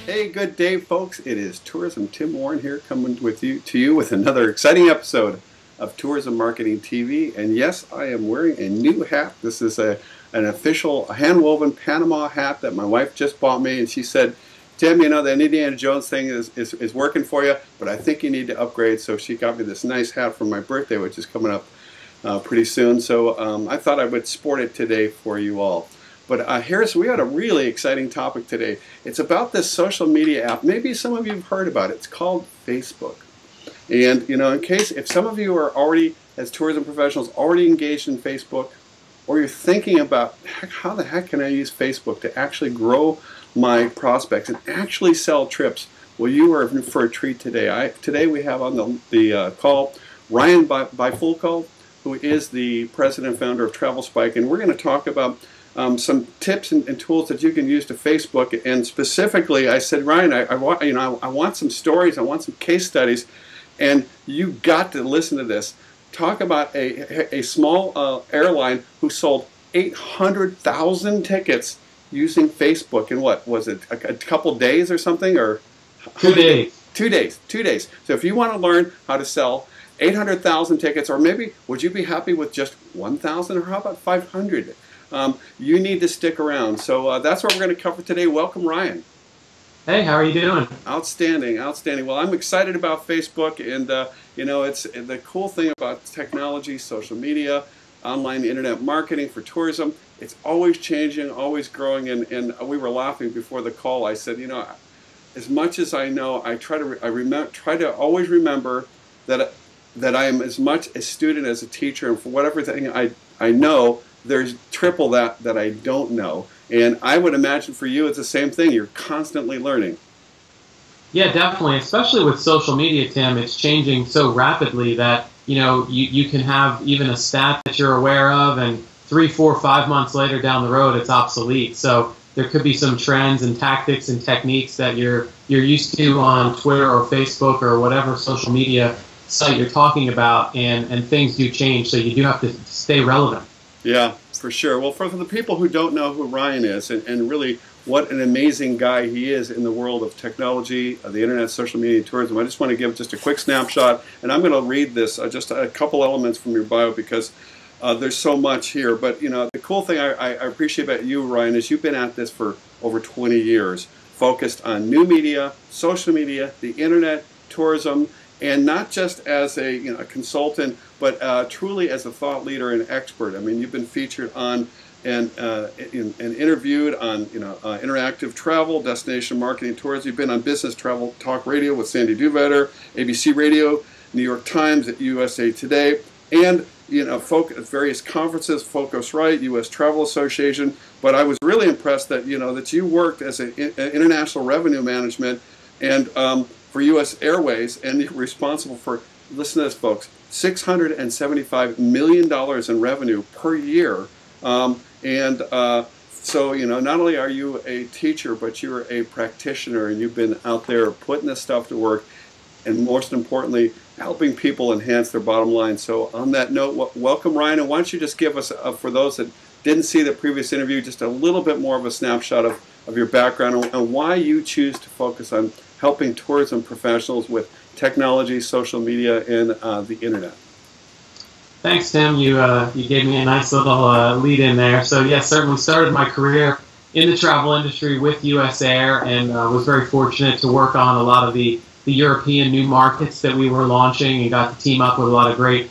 Hey, good day, folks. It is Tourism Tim Warren here, coming to you with another exciting episode of Tourism Marketing TV. And yes, I am wearing a new hat. This is an official hand-woven Panama hat that my wife just bought me, and she said, "Tim, you know that Indiana Jones thing is working for you, but I think you need to upgrade." So she got me this nice hat for my birthday, which is coming up pretty soon. So I thought I would sport it today for you all. But we got a really exciting topic today. It's about this social media app. Maybe some of you have heard about it. It's called Facebook. And, you know, if some of you are already, as tourism professionals, already engaged in Facebook, or you're thinking about, how the heck can I use Facebook to actually grow my prospects and actually sell trips? Well, you are in for a treat today. Today we have on the call Ryan Bifulco, who is the president and founder of Travel Spike, and we're going to talk about some tips and tools that you can use to Facebook. And specifically, I said, Ryan, I want some stories, I want some case studies, and you got to listen to this. Talk about a small airline who sold 800,000 tickets using Facebook in what was it, a couple days or something, or 2 days? 2 days. 2 days. So if you want to learn how to sell 800,000 tickets, or maybe would you be happy with just 1,000, or how about 500? You need to stick around. So that's what we're going to cover today. Welcome, Ryan. Hey, how are you doing? Outstanding, outstanding. Well, I'm excited about Facebook, and you know, it's the cool thing about technology, social media, online internet marketing for tourism. It's always changing, always growing, and we were laughing before the call. I said, you know, as much as I know, I try to always remember that I am as much a student as a teacher, and for whatever thing I know, there's triple that I don't know. And I would imagine for you it's the same thing. You're constantly learning. Yeah, definitely. Especially with social media, Tim, it's changing so rapidly that, you know, you can have even a stat that you're aware of, and 3, 4, 5 months later down the road, it's obsolete. So there could be some trends and tactics and techniques that you're used to on Twitter or Facebook or whatever social media site you're talking about, and things do change. So you do have to stay relevant. Yeah, for sure. Well, for the people who don't know who Ryan is, and really what an amazing guy he is in the world of technology, the internet, social media, and tourism, I just want to give just a quick snapshot, and I'm going to read this, just a couple elements from your bio, because there's so much here. But, you know, the cool thing I appreciate about you, Ryan, is you've been at this for over 20 years, focused on new media, social media, the internet, tourism, and not just as a consultant, but truly as a thought leader and expert. I mean, you've been featured on and interviewed on interactive travel, destination marketing, tourism. You've been on Business Travel Talk Radio with Sandy Duvetter, ABC Radio, New York Times, at USA Today, and various conferences, Focusrite, U.S. Travel Association. But I was really impressed that that you worked as an international revenue management and for U.S. Airways, and you're responsible for, listen to this, folks, $675 million in revenue per year. So, not only are you a teacher, but you're a practitioner, and you've been out there putting this stuff to work, and most importantly, helping people enhance their bottom line. So on that note, welcome, Ryan, and why don't you just give us, for those that didn't see the previous interview, just a little bit more of a snapshot of your background and why you choose to focus on helping tourism professionals with technology, social media, and the internet. Thanks, Tim. You gave me a nice little lead in there. So yes, certainly started my career in the travel industry with US Air, and was very fortunate to work on a lot of the European new markets that we were launching, and got to team up with a lot of great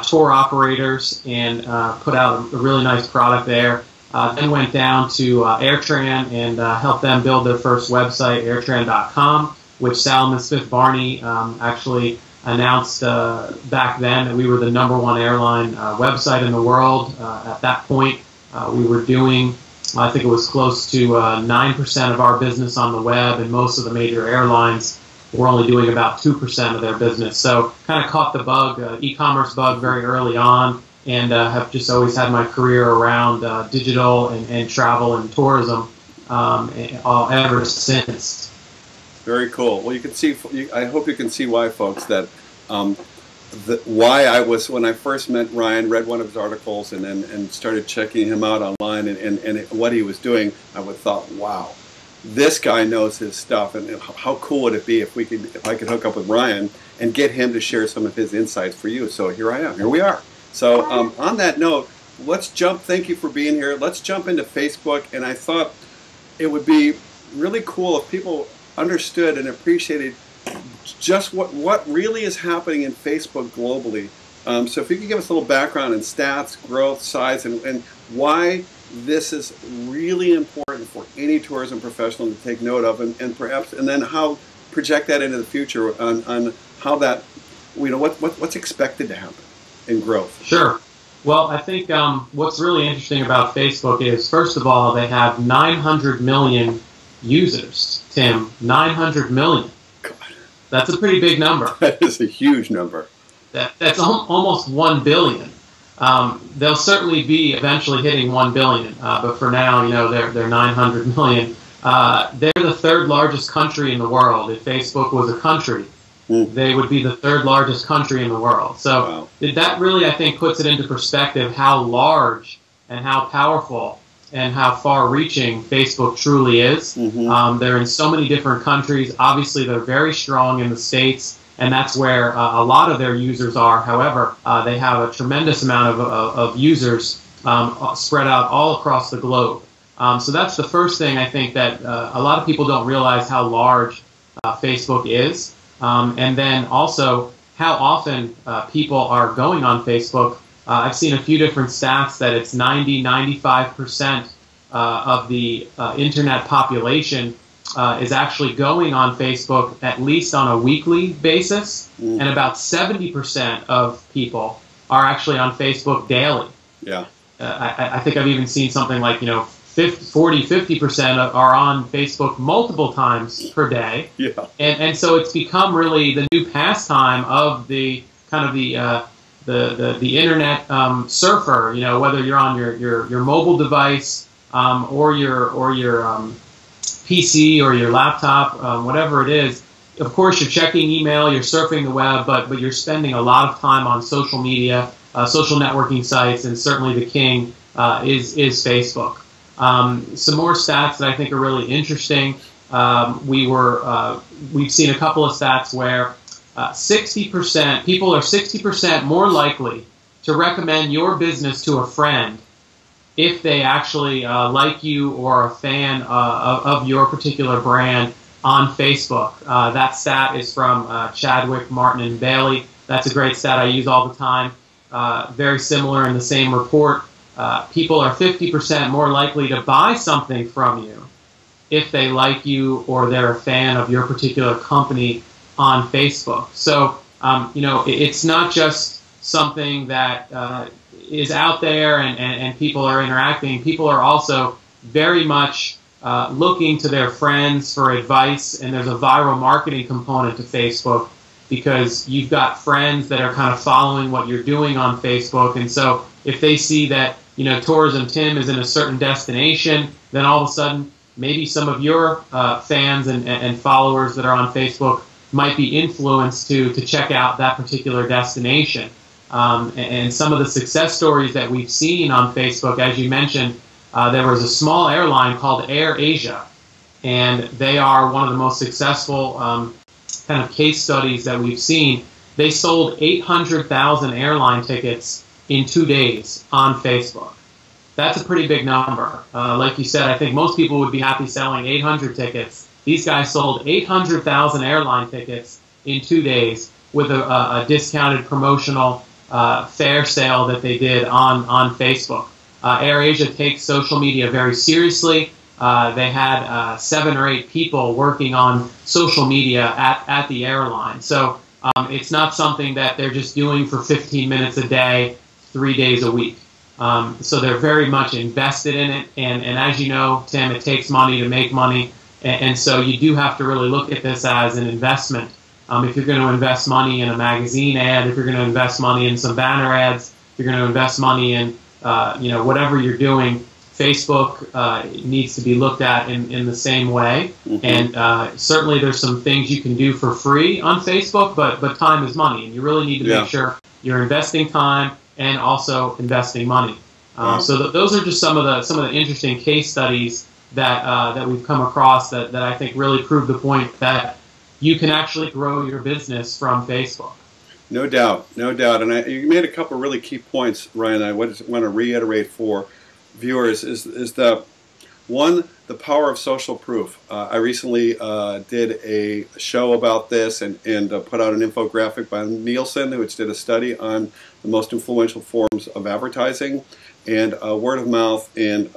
tour operators and put out a really nice product there. Then went down to AirTran and helped them build their first website, airtran.com, which Salman Smith Barney actually announced back then that we were the #1 airline website in the world. At that point, we were doing, I think it was close to 9% of our business on the web, and most of the major airlines were only doing about 2% of their business. So kind of caught the bug, e-commerce bug, very early on, and have just always had my career around digital and travel and tourism ever since. Very cool. Well, you can see. I hope you can see why, folks, that why I was, when I first met Ryan, read one of his articles, and started checking him out online and what he was doing. I would thought, wow, this guy knows his stuff, and how cool would it be if I could hook up with Ryan and get him to share some of his insights for you. So here I am. Here we are. So on that note, let's jump. Thank you for being here. Let's jump into Facebook. And I thought it would be really cool if people understood and appreciated just what really is happening in Facebook globally. So if you could give us a little background in stats, growth, size, and why this is really important for any tourism professional to take note of, and then how project that into the future on how that, what's expected to happen in growth. Sure. Well, I think what's really interesting about Facebook is, first of all, they have 900 million users, Tim. 900 million. God. That's a pretty big number. That is a huge number. That's almost 1 billion. They'll certainly be eventually hitting 1 billion, but for now, they're 900 million. They're the third largest country in the world. If Facebook was a country, they would be the third largest country in the world. So that really, I think, puts it into perspective how large and how powerful and how far-reaching Facebook truly is. They're in so many different countries. Obviously, they're very strong in the States, and that's where a lot of their users are. However, they have a tremendous amount of users spread out all across the globe. So that's the first thing I think that a lot of people don't realize how large Facebook is. And then also how often people are going on Facebook. I've seen a few different stats that it's 95% of the internet population is actually going on Facebook at least on a weekly basis, and about 70% of people are actually on Facebook daily. Yeah. I think I've even seen something like 40–50% are on Facebook multiple times per day. Yeah. And so it's become really the new pastime of the kind of the internet surfer. Whether you're on your mobile device or your PC or your laptop, whatever it is. Of course, you're checking email, you're surfing the web, but you're spending a lot of time on social media, social networking sites, and certainly the king is Facebook. Some more stats that I think are really interesting. We've seen a couple of stats where 60% people are 60% more likely to recommend your business to a friend if they actually like you or are a fan of your particular brand on Facebook. That stat is from Chadwick, Martin, and Bailey. That's a great stat I use all the time. Very similar in the same report. People are 50% more likely to buy something from you if they like you or they're a fan of your particular company on Facebook. So, it's not just something that is out there and people are interacting. People are also very much looking to their friends for advice, and there's a viral marketing component to Facebook because you've got friends that are kind of following what you're doing on Facebook, and so if they see that Tourism Tim is in a certain destination, then all of a sudden maybe some of your fans and followers that are on Facebook might be influenced to check out that particular destination. And some of the success stories that we've seen on Facebook, as you mentioned, there was a small airline called AirAsia, and they are one of the most successful kind of case studies that we've seen. They sold 800,000 airline tickets in 2 days on Facebook. That's a pretty big number. Like you said, I think most people would be happy selling 800 tickets. These guys sold 800,000 airline tickets in 2 days with a discounted promotional fare sale that they did on Facebook. AirAsia takes social media very seriously. They had 7 or 8 people working on social media at the airline. So it's not something that they're just doing for 15 minutes a day, 3 days a week. So they're very much invested in it. And as you know, Tim, it takes money to make money. And so you do have to really look at this as an investment. If you're going to invest money in a magazine ad, if you're going to invest money in some banner ads, if you're going to invest money in whatever you're doing, Facebook needs to be looked at in the same way. And certainly there's some things you can do for free on Facebook, but time is money, and you really need to make sure you're investing time and also investing money. So those are just some of the interesting case studies that we've come across that I think really prove the point that you can actually grow your business from Facebook. No doubt, no doubt. And you made a couple of really key points, Ryan. I want to reiterate for viewers is the one, the power of social proof. I recently did a show about this and put out an infographic by Nielsen, which did a study on the most influential forms of advertising, and word of mouth and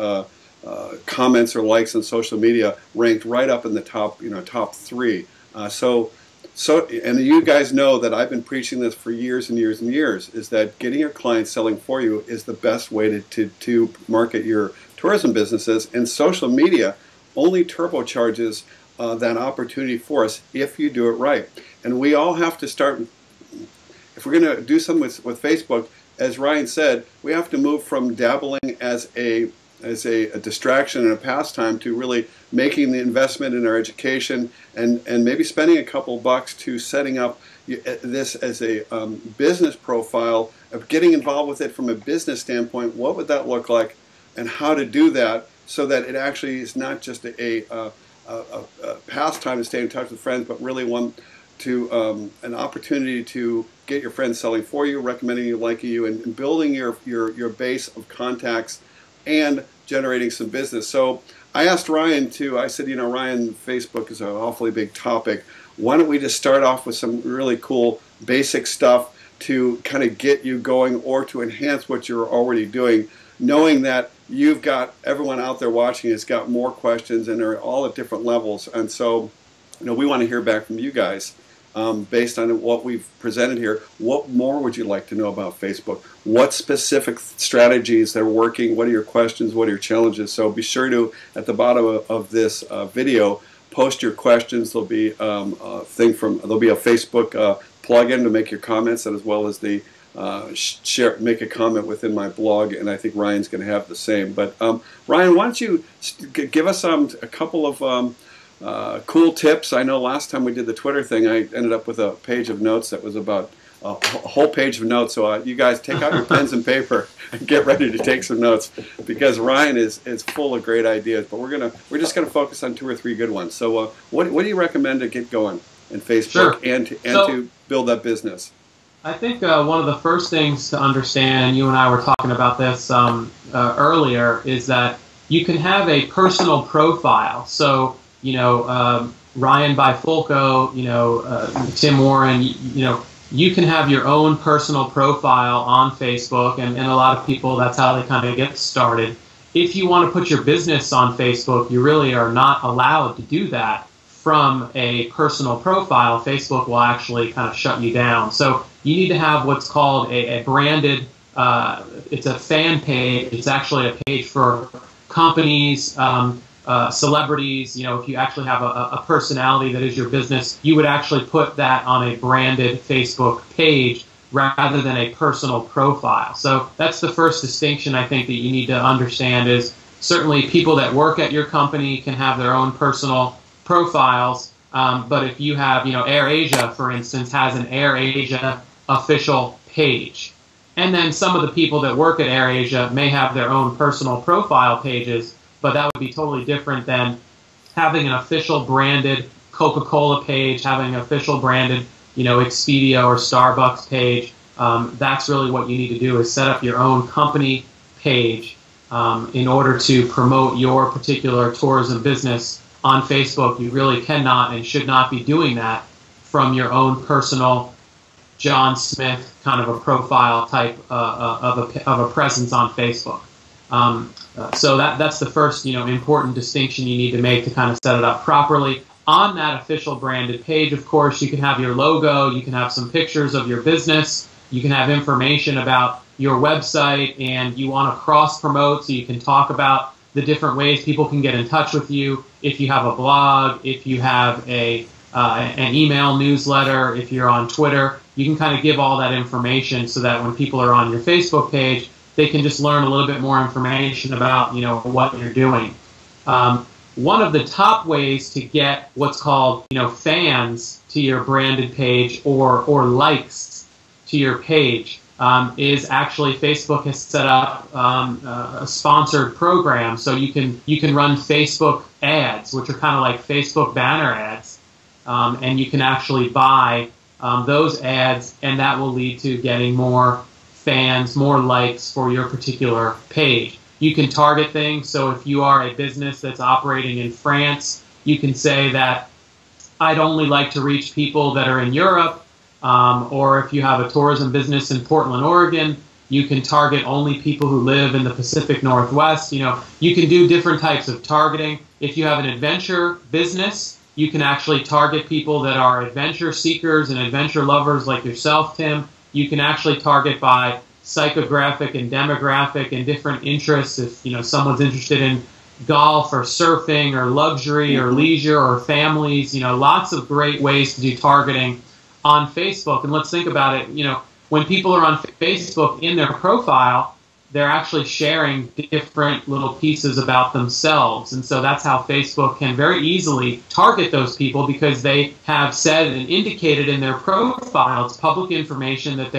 comments or likes on social media ranked right up in the top, top 3. And you guys know that I've been preaching this for years and years and years, is that getting your clients selling for you is the best way to market your tourism businesses, and social media only turbocharges that opportunity for us if you do it right. And we all have to start, if we're going to do something with Facebook, as Ryan said, we have to move from dabbling as a distraction and a pastime to really making the investment in our education and maybe spending a couple bucks to setting up this as a business profile, of getting involved with it from a business standpoint. What would that look like, and how to do that so that it actually is not just a pastime to stay in touch with friends, but really one to an opportunity to get your friends selling for you, recommending you, liking you, and building your base of contacts and generating some business. So I asked Ryan I said, Ryan, Facebook is an awfully big topic. Why don't we just start off with some really cool basic stuff to kind of get you going or to enhance what you're already doing, knowing that you've got everyone out there watching has got more questions and they're all at different levels. And so, we want to hear back from you guys. Based on what we've presented here, what more would you like to know about Facebook? What specific strategies they're working? What are your questions? What are your challenges? So be sure to, at the bottom of this video, post your questions. There'll be there'll be a Facebook plugin to make your comments, and as well as the make a comment within my blog, and I think Ryan's going to have the same. But Ryan, why don't you give us a couple of cool tips. I know last time we did the Twitter thing, I ended up with a page of notes that was about a whole page of notes. So you guys take out your pens and paper and get ready to take some notes, because Ryan is full of great ideas. But we're just gonna focus on 2 or 3 good ones. So what do you recommend to get going in Facebook? Sure. To build that business? I think one of the first things to understand, and you and I were talking about this earlier, is that you can have a personal profile. So Ryan Bifulco, Tim Warren, you can have your own personal profile on Facebook, and a lot of people, that's how they kind of get started. If you want to put your business on Facebook, you really are not allowed to do that from a personal profile. Facebook will actually kind of shut you down. So you need to have what's called a branded, it's a fan page. It's actually a page for companies, celebrities. If you actually have a personality that is your business, you would actually put that on a branded Facebook page rather than a personal profile. So that's the first distinction I think that you need to understand, is certainly people that work at your company can have their own personal profiles, but if you have, AirAsia, for instance, has an AirAsia official page. And then some of the people that work at AirAsia may have their own personal profile pages, but that would be totally different than having an official branded Coca-Cola page, having an official branded, Expedia or Starbucks page. That's really what you need to do, is set up your own company page in order to promote your particular tourism business on Facebook. You really cannot and should not be doing that from your own personal John Smith kind of a profile type of a presence on Facebook. So that's the first, important distinction you need to make to kind of set it up properly. On that official branded page, of course, you can have your logo, you can have some pictures of your business, you can have information about your website, and you want to cross-promote, so you can talk about the different ways people can get in touch with you. If you have a blog, if you have an email newsletter, if you're on Twitter, you can kind of give all that information so that when people are on your Facebook page, they can just learn a little bit more information about, what you're doing. One of the top ways to get what's called, fans to your branded page or likes to your page is actually Facebook has set up a sponsored program, so you can run Facebook ads, which are kind of like Facebook banner ads, and you can actually buy those ads, and that will lead to getting more fans, more likes for your particular page. You can target things, so if you are a business that's operating in France, you can say that I'd only like to reach people that are in Europe, or if you have a tourism business in Portland, Oregon, you can target only people who live in the Pacific Northwest. You can do different types of targeting. If you have an adventure business, you can actually target people that are adventure seekers and adventure lovers like yourself, Tim. You can actually target by psychographic and demographic and different interests. If someone's interested in golf or surfing or luxury or leisure or families, lots of great ways to do targeting on Facebook. And let's think about it. When people are on Facebook in their profile, they're actually sharing different little pieces about themselves. And so that's how Facebook can very easily target those people, because they have said and indicated in their profile, it's public information that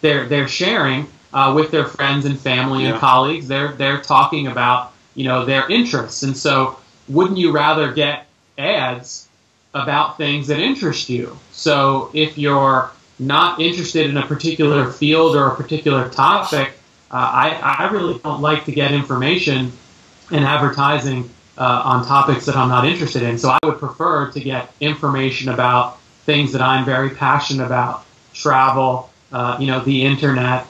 they're sharing with their friends and family and colleagues. They're talking about their interests. And so wouldn't you rather get ads about things that interest you? So if you're not interested in a particular field or a particular topic, I really don't like to get information and advertising on topics that I'm not interested in. So I would prefer to get information about things that I'm very passionate about: travel, the internet,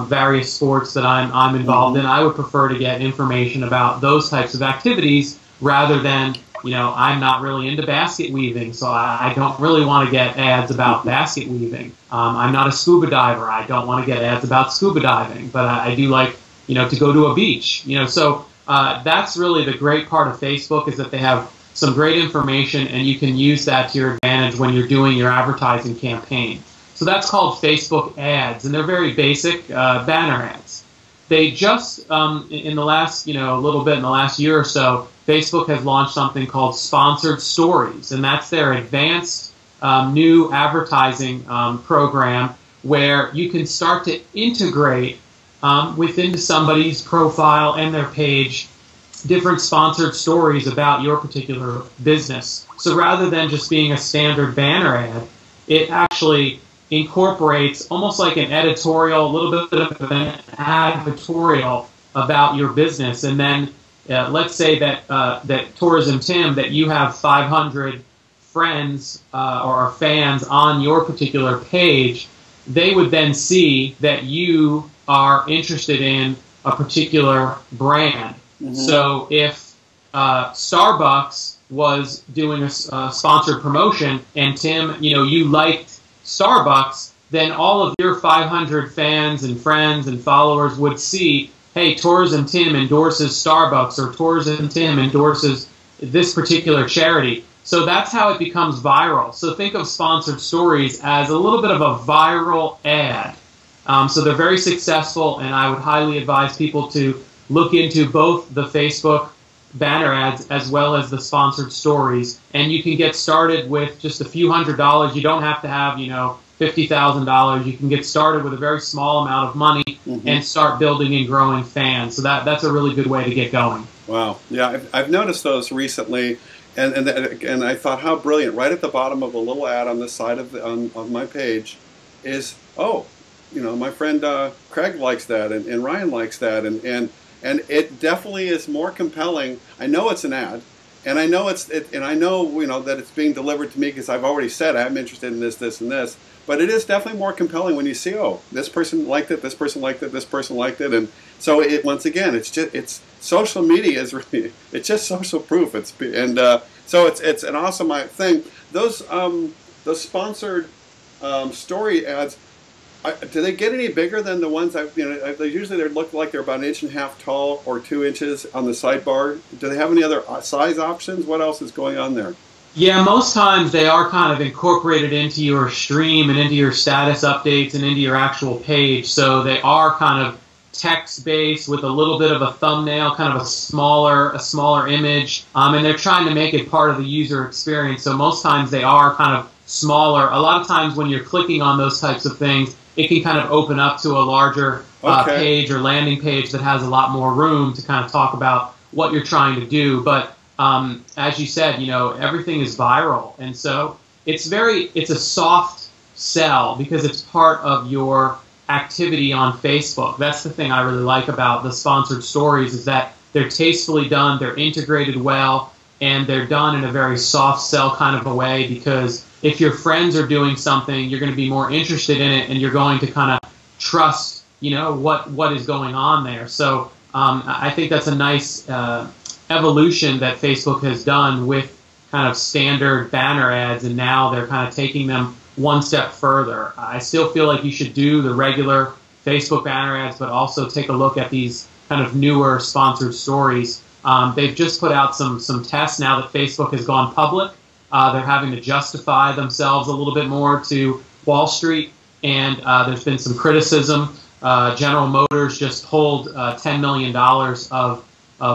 various sports that I'm involved in. I would prefer to get information about those types of activities rather than, I'm not really into basket weaving, so I don't really want to get ads about basket weaving. I'm not a scuba diver. I don't want to get ads about scuba diving, but I do like, to go to a beach. So that's really the great part of Facebook, is that they have some great information, and you can use that to your advantage when you're doing your advertising campaign. So that's called Facebook ads, and they're very basic banner ads. They just, in the last, a little bit in the last year or so, Facebook has launched something called Sponsored Stories, and that's their advanced new advertising program, where you can start to integrate within somebody's profile and their page different sponsored stories about your particular business. So rather than just being a standard banner ad, it actually incorporates almost like an editorial, a little bit of an advertorial about your business. And then let's say that that Tourism Tim, that you have 500 friends or fans on your particular page, they would then see that you are interested in a particular brand. So if Starbucks was doing a sponsored promotion, and Tim, you liked Starbucks, then all of your 500 fans and friends and followers would see, hey, Tourism Tim endorses Starbucks, or Tourism Tim endorses this particular charity. So that's how it becomes viral. So think of Sponsored Stories as a little bit of a viral ad. So they're very successful, and I would highly advise people to look into both the Facebook banner ads as well as the Sponsored Stories. And you can get started with just a few $100s. You don't have to have, $50,000. You can get started with a very small amount of money and start building and growing fans. So that's a really good way to get going. Wow. Yeah, I've noticed those recently, and I thought, how brilliant. Right at the bottom of the little ad on the side of my page is, my friend Craig likes that, and Ryan likes that, and it definitely is more compelling. I know it's an ad, and I know that it's being delivered to me because I've already said I'm interested in this, this, and this. But it is definitely more compelling when you see, this person liked it, this person liked it, this person liked it, and so once again, it's social media is really, it's just social proof. So it's an awesome thing. Those sponsored story ads. Do they get any bigger than the ones usually they look like they're about 1.5 inches tall or 2 inches on the sidebar? Do they have any other size options? What else is going on there? Yeah, most times they are kind of incorporated into your stream and into your status updates and into your actual page. So they are kind of text-based with a little bit of a thumbnail, kind of a smaller image, and they're trying to make it part of the user experience. So most times they are kind of smaller. A lot of times when you're clicking on those types of things, it can kind of open up to a larger page or landing page that has a lot more room to kind of talk about what you're trying to do. But as you said, you know, everything is viral, and so it's a soft sell because it's part of your activity on Facebook. That's the thing I really like about the sponsored stories, is that they're tastefully done, they're integrated well, and they're done in a very soft sell kind of a way, because if your friends are doing something, you're going to be more interested in it, and you're going to kind of trust, you know, what is going on there. So I think that's a nice evolution that Facebook has done with kind of standard banner ads, and now they're kind of taking them one step further. I still feel like you should do the regular Facebook banner ads, but also take a look at these kind of newer sponsored stories. They've just put out some tests now that Facebook has gone public. They're having to justify themselves a little bit more to Wall Street, and there's been some criticism. General Motors just pulled $10 million of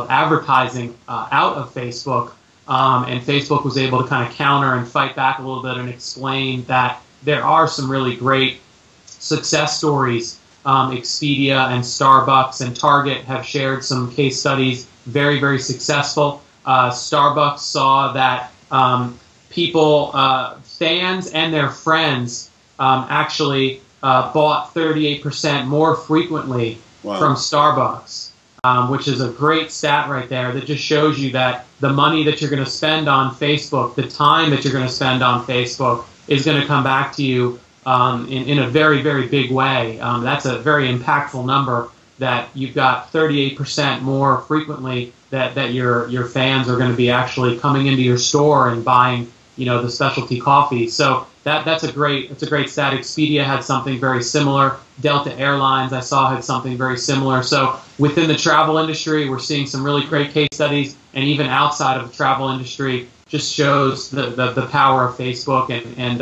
advertising out of Facebook, and Facebook was able to kind of counter and fight back a little bit and explain that there are some really great success stories. Expedia and Starbucks and Target have shared some case studies, very, very successful. Starbucks saw that people, fans and their friends, actually bought 38% more frequently from Starbucks, which is a great stat right there that just shows you that the money that you're going to spend on Facebook, the time that you're going to spend on Facebook, is going to come back to you in a very, very big way. That's a very impactful number, that you've got 38% more frequently that your fans are going to be actually coming into your store and buying, you know, the specialty coffee. So that's a great stat. Expedia had something very similar. Delta Airlines, I saw, had something very similar. So within the travel industry, we're seeing some really great case studies, and even outside of the travel industry, just shows the power of Facebook and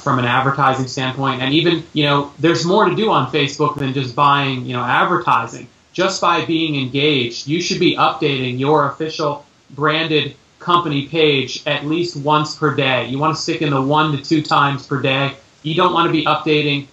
from an advertising standpoint. And even, you know, there's more to do on Facebook than just buying, you know, advertising. Just by being engaged, you should be updating your official branded company page at least once per day. You want to stick in the 1 to 2 times per day. You don't want to be updating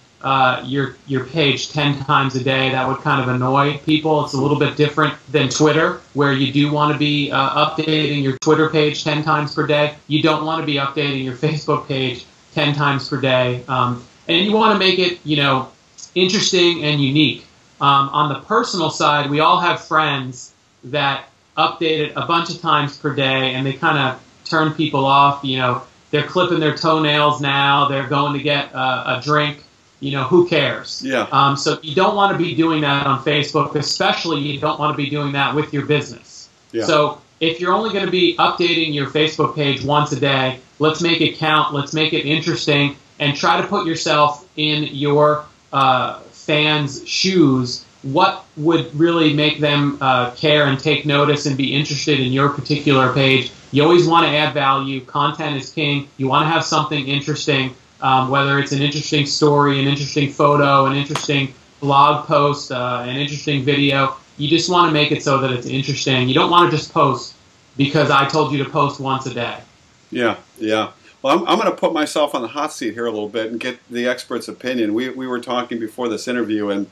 your page 10 times a day. That would kind of annoy people. It's a little bit different than Twitter, where you do want to be updating your Twitter page 10 times per day. You don't want to be updating your Facebook page 10 times per day. And you want to make it, you know, interesting and unique. On the personal side, we all have friends that update it a bunch of times per day, and they kind of turn people off. You know, they're clipping their toenails now, they're going to get a drink. You know, who cares? Yeah. So you don't want to be doing that on Facebook, especially you don't want to be doing that with your business. Yeah. So if you're only going to be updating your Facebook page once a day, let's make it count, let's make it interesting, and try to put yourself in your fans' shoes. What would really make them care and take notice and be interested in your particular page? You always want to add value. Content is king. You want to have something interesting, whether it's an interesting story, an interesting photo, an interesting blog post, an interesting video. You just want to make it so that it's interesting. You don't want to just post because I told you to post once a day. Yeah, yeah. Well, I'm going to put myself on the hot seat here a little bit and get the expert's opinion. We were talking before this interview, and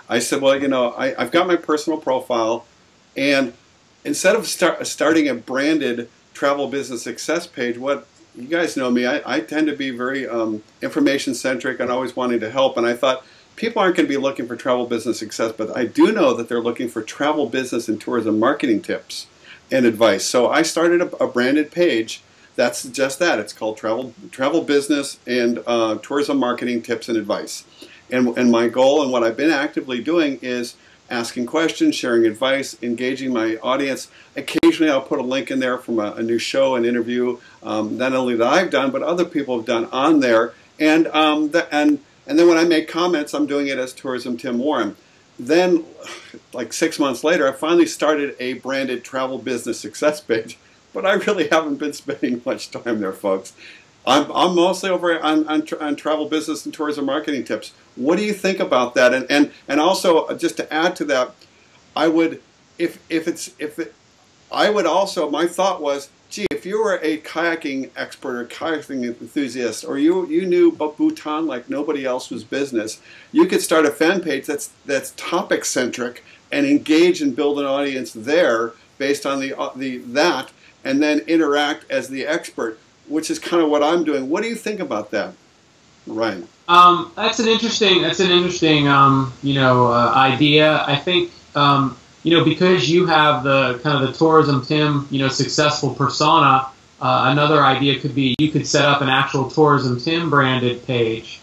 I said, well, you know, I've got my personal profile, and instead of starting a branded travel business success page, what you guys know me, I tend to be very information-centric and always wanting to help, and I thought people aren't going to be looking for travel business success, but I do know that they're looking for travel business and tourism marketing tips and advice. So I started a branded page that's just that. It's called Travel Business and Tourism Marketing Tips and Advice. And my goal and what I've been actively doing is asking questions, sharing advice, engaging my audience. Occasionally I'll put a link in there from a new show, an interview, not only that I've done, but other people have done on there. And then when I make comments, I'm doing it as Tourism Tim Warren. Then, like 6 months later, I finally started a branded travel business success page, but I really haven't been spending much time there, folks. I'm mostly over on travel business and tourism marketing tips. What do you think about that? And also, just to add to that, I would, my thought was gee, if you were a kayaking expert or kayaking enthusiast, or you knew Bhutan like nobody else was business, you could start a fan page that's topic centric and engage and build an audience there based on that, and then interact as the expert, which is kind of what I'm doing. What do you think about that, Ryan? That's an interesting idea. I think because you have the kind of the Tourism Tim successful persona. Another idea could be you could set up an actual Tourism Tim branded page,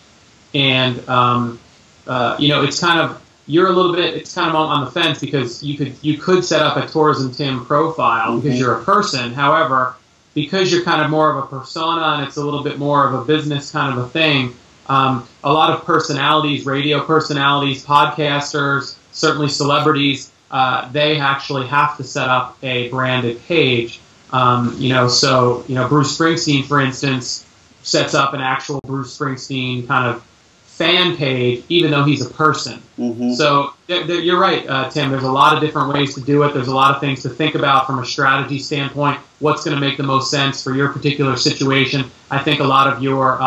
and it's kind of it's kind of on the fence, because you could set up a Tourism Tim profile because you're a person. However, because you're kind of more of a persona and it's a little bit more of a business kind of a thing, a lot of personalities, radio personalities, podcasters, certainly celebrities, they actually have to set up a branded page. So Bruce Springsteen, for instance, sets up an actual Bruce Springsteen kind of fan page, even though he's a person. So you're right, Tim. There's a lot of different ways to do it. There's a lot of things to think about from a strategy standpoint. What's going to make the most sense for your particular situation? I think a lot of your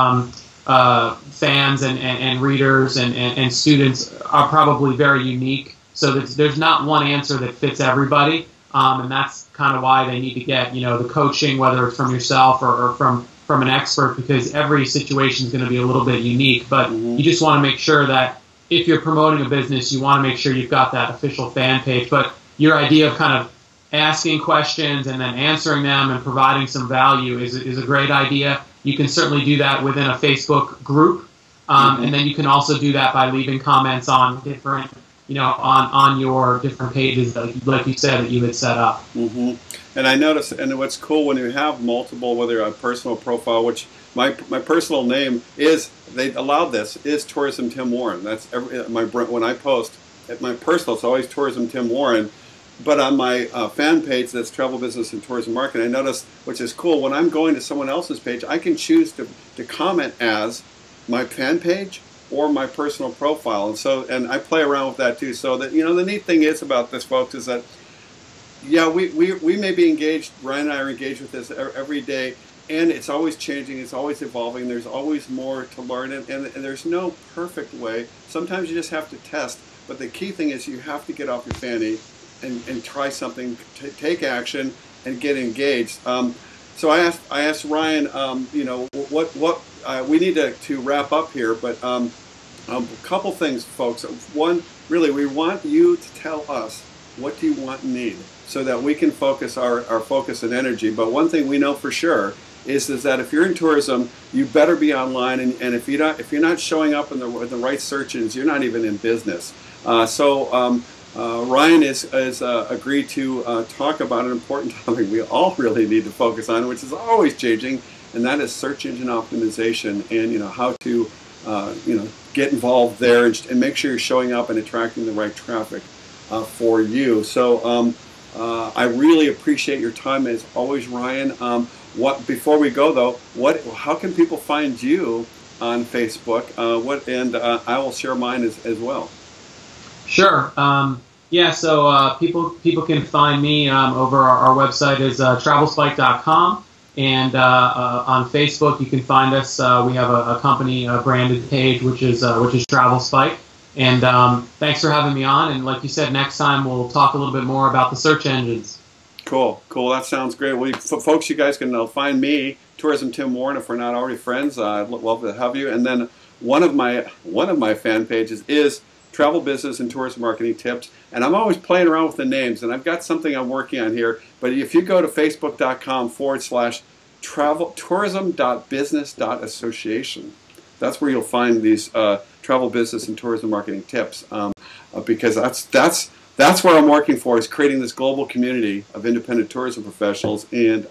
fans and readers and students are probably very unique. So there's not one answer that fits everybody, and that's kind of why they need to get the coaching, whether it's from yourself or from an expert, because every situation is going to be a little bit unique. But you just want to make sure that if you're promoting a business, you want to make sure you've got that official fan page. But your idea of kind of asking questions and then answering them and providing some value is a great idea. You can certainly do that within a Facebook group, and then you can also do that by leaving comments on different on your different pages, like you said, that you had set up. And I noticed, and what's cool when you have multiple, whether a personal profile, which my personal name is, they allowed this, is Tourism Tim Warren. That's when I post at my personal, it's always Tourism Tim Warren. But on my fan page, that's Travel Business and Tourism Marketing, I noticed, which is cool, when I'm going to someone else's page, I can choose to comment as my fan page or my personal profile, and I play around with that too. So that the neat thing is about this, folks, is that we may be engaged. Ryan and I are engaged with this every day, and it's always changing. It's always evolving. There's always more to learn, and there's no perfect way. Sometimes you just have to test. But the key thing is you have to get off your fanny and try something, take action, and get engaged. So I asked Ryan, what we need to wrap up here, but a couple things, folks. One, really, we want you to tell us what do you want and need, so that we can focus our focus and energy. But one thing we know for sure is that if you're in tourism, you better be online, and if you're not showing up in the right search engines, you're not even in business. Ryan has agreed to talk about an important topic we all really need to focus on, which is always changing, and that is search engine optimization, and how to get involved there and make sure you're showing up and attracting the right traffic for you. So I really appreciate your time as always, Ryan. Before we go though, how can people find you on Facebook? I will share mine as well. Sure. So people can find me over our website is travelspike.com, and on Facebook you can find us. We have a company branded page, which is Travel Spike. And thanks for having me on. And like you said, next time we'll talk a little bit more about the search engines. Cool. That sounds great. Well, folks, you guys can find me, Tourism Tim Warren, if we're not already friends. I'd love to have you. And then one of my fan pages is Travel Business and Tourism Marketing Tips. And I'm always playing around with the names, and I've got something I'm working on here. But if you go to facebook.com/tourism.business.association, that's where you'll find these travel business and tourism marketing tips, because that's what I'm working for, is creating this global community of independent tourism professionals, and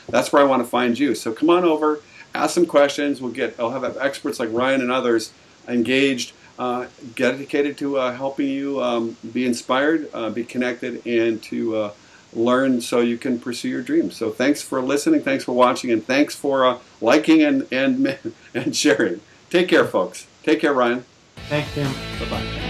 that's where I want to find you. So come on over, ask some questions. I'll have experts like Ryan and others engaged, dedicated to helping you be inspired, be connected, and to learn so you can pursue your dreams. So thanks for listening, thanks for watching, and thanks for liking and sharing. Take care, folks. Take care, Ryan. Thanks, Tim. Bye-bye.